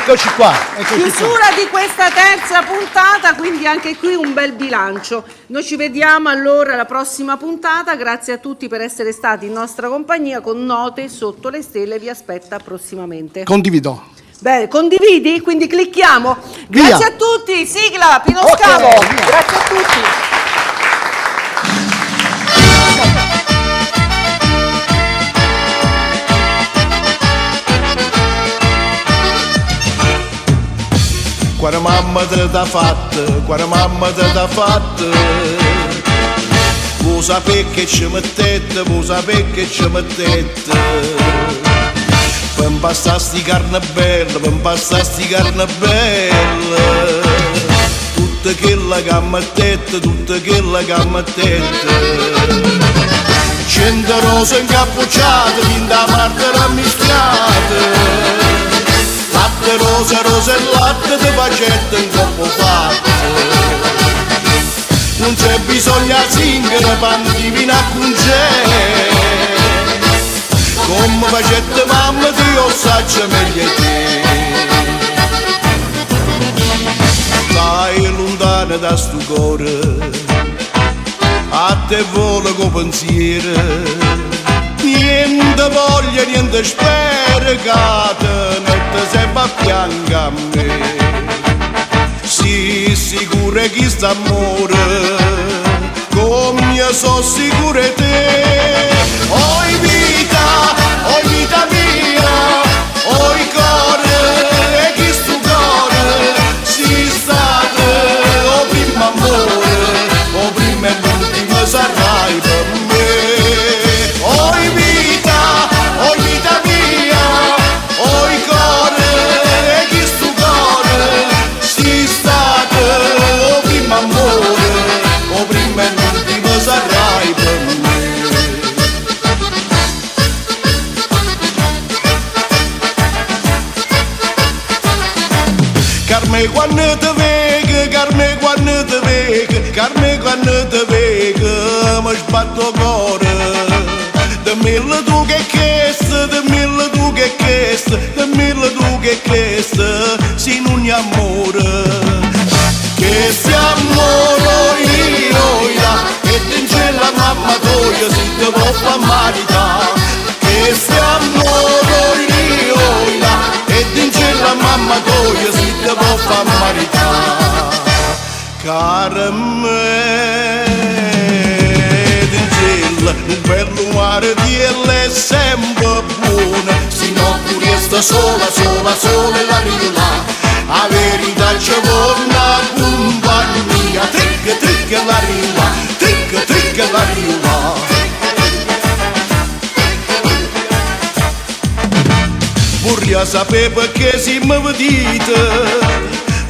Eccoci qua. Chiusura di questa terza puntata, quindi anche qui un bel bilancio. Noi ci vediamo allora alla prossima puntata. Grazie a tutti per essere stati in nostra compagnia. Con Note sotto le stelle vi aspetta prossimamente. Condivido. Bene, condividi? Quindi clicchiamo. Via. Grazie a tutti. Sigla, Pino Scavo. Grazie a tutti. Quando mamma te t'ha fatta, quando mamma te t'ha fatta, vuoi sapere che ci mettete, vuoi sapere che ci mettete. Per impastare sti carne bella, per impastare sti carne bella, tutta quella che mettete, tutta quella che mettete. 100 rose incappucciate, finta martera mischiate. Latte, rosa, rosa e latte di pacetta in coppo fatto. Non c'è bisogno a zingare, panti vino a cungere. Come facette mamma ti io saggio meglio te. Stai lontana da sto cuore, a te vola con pensiero. Niente voglia, niente spera che te mette sempre a fianco a me. Sii sicura che sta amore, come so sicura te. Oi vita mia, oi cuore, e chi sto cuore, si stato o prima amore, o prima e l'ultimo sarai per me. Oi vita mia, oi cuore, e chi sto cuore, si stato o prima amore, o prima e l'ultimo sarai per me. Carme quando te vega, carme quando te vega, carme quando te vega, mi sbatto cuore. De mille tu che chiesto, de mille tu che chiesto, de mille tu che chiesto, sin un amore. Che si amore io là, e tinge la mamma tua, si te può fa marità. Che si amore io là, e tinge la mamma tua, si te può fa marità. Carme un bello mare di elle è sempre buona, se no tu resta sola, sola, sola e la rila. A verità ci vuole una compagnia, tricca, tricca la rila, tricca, tricca la rila. Vorrei sapere perché si mi vedete,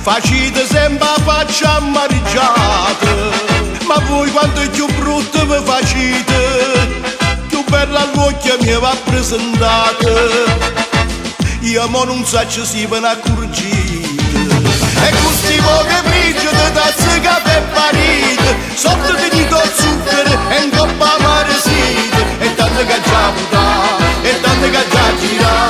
facite sempre a faccia amareggiata. Ma voi quanto è più brutto vi facete, più bella all'occhio mi va presentata. Io mo non so se si ve ne accorgete. E questi pochi bricci di tazze caffè parite, sotto tenuto zucchero e in coppa amaresite. E tante che già votà, e tante che già girate.